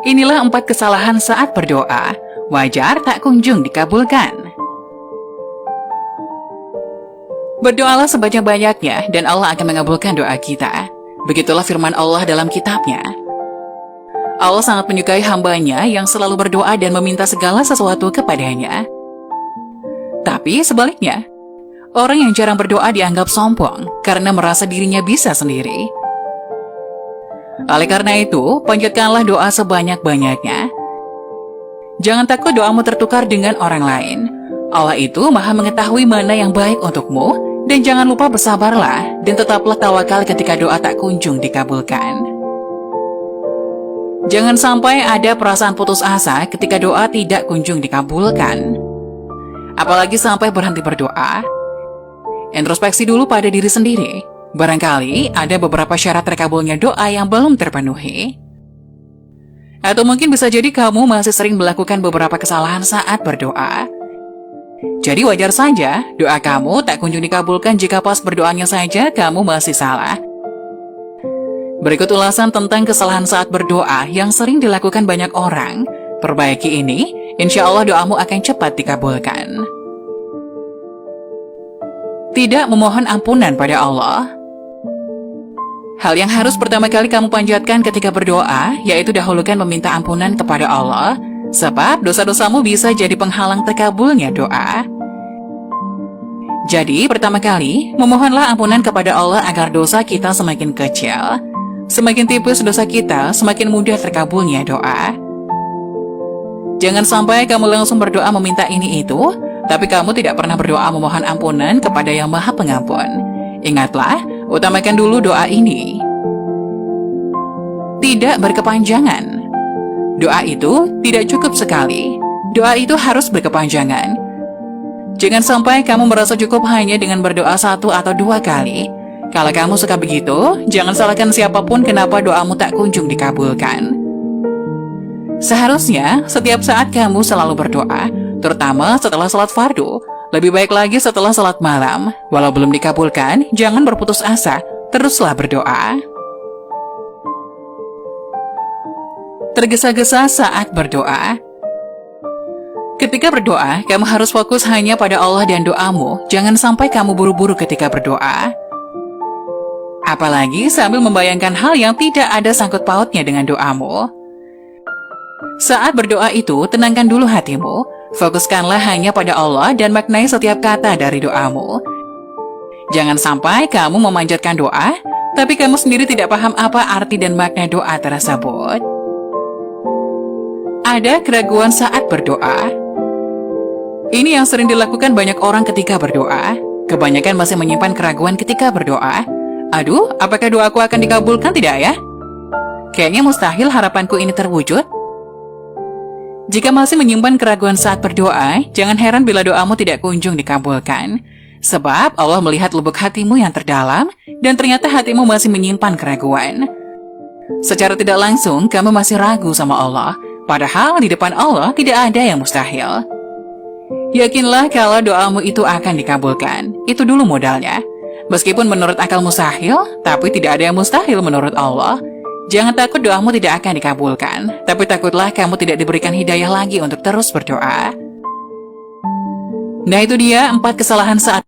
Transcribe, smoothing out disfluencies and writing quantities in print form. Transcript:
inilah 4 kesalahan saat berdoa, wajar tak kunjung dikabulkan. Berdoalah sebanyak-banyaknya dan Allah akan mengabulkan doa kita. Begitulah firman Allah dalam kitabnya. Allah sangat menyukai hambanya yang selalu berdoa dan meminta segala sesuatu kepadanya. Tapi sebaliknya, orang yang jarang berdoa dianggap sombong karena merasa dirinya bisa sendiri. Oleh karena itu, panjatkanlah doa sebanyak-banyaknya. Jangan takut doamu tertukar dengan orang lain. Allah itu Maha mengetahui mana yang baik untukmu, dan jangan lupa bersabarlah dan tetaplah tawakal ketika doa tak kunjung dikabulkan. Jangan sampai ada perasaan putus asa ketika doa tidak kunjung dikabulkan. Apalagi sampai berhenti berdoa. Introspeksi dulu pada diri sendiri. Barangkali ada beberapa syarat terkabulnya doa yang belum terpenuhi. Atau mungkin bisa jadi kamu masih sering melakukan beberapa kesalahan saat berdoa. Jadi wajar saja doa kamu tak kunjung dikabulkan jika pas berdoanya saja kamu masih salah. Berikut ulasan tentang kesalahan saat berdoa yang sering dilakukan banyak orang. Perbaiki ini, insya Allah doamu akan cepat dikabulkan. Tidak memohon ampunan pada Allah. Hal yang harus pertama kali kamu panjatkan ketika berdoa, yaitu dahulukan meminta ampunan kepada Allah, sebab dosa-dosamu bisa jadi penghalang terkabulnya doa. Jadi, pertama kali, memohonlah ampunan kepada Allah agar dosa kita semakin kecil. Semakin tipis dosa kita, semakin mudah terkabulnya doa. Jangan sampai kamu langsung berdoa meminta ini itu, tapi kamu tidak pernah berdoa memohon ampunan kepada Yang Maha Pengampun. Ingatlah, utamakan dulu doa ini. Tidak berkepanjangan. Doa itu tidak cukup sekali. Doa itu harus berkepanjangan. Jangan sampai kamu merasa cukup hanya dengan berdoa 1 atau 2 kali. Kalau kamu suka begitu, jangan salahkan siapapun kenapa doamu tak kunjung dikabulkan. Seharusnya, setiap saat kamu selalu berdoa, terutama setelah salat fardu. Lebih baik lagi setelah salat malam. Walau belum dikabulkan, jangan berputus asa, teruslah berdoa. Tergesa-gesa saat berdoa. Ketika berdoa, kamu harus fokus hanya pada Allah dan doamu. Jangan sampai kamu buru-buru ketika berdoa. Apalagi sambil membayangkan hal yang tidak ada sangkut pautnya dengan doamu. Saat berdoa itu, tenangkan dulu hatimu. Fokuskanlah hanya pada Allah dan maknai setiap kata dari doamu. Jangan sampai kamu memanjatkan doa, tapi kamu sendiri tidak paham apa arti dan makna doa tersebut. Ada keraguan saat berdoa. Ini yang sering dilakukan banyak orang ketika berdoa. Kebanyakan masih menyimpan keraguan ketika berdoa. Aduh, apakah doaku akan dikabulkan tidak ya? Kayaknya mustahil harapanku ini terwujud. Jika masih menyimpan keraguan saat berdoa, jangan heran bila doamu tidak kunjung dikabulkan. Sebab Allah melihat lubuk hatimu yang terdalam, dan ternyata hatimu masih menyimpan keraguan. Secara tidak langsung, kamu masih ragu sama Allah, padahal di depan Allah tidak ada yang mustahil. Yakinlah kalau doamu itu akan dikabulkan, itu dulu modalnya. Meskipun menurut akal mustahil, tapi tidak ada yang mustahil menurut Allah. Jangan takut doamu tidak akan dikabulkan, tapi takutlah kamu tidak diberikan hidayah lagi untuk terus berdoa. Nah itu dia 4 kesalahan saat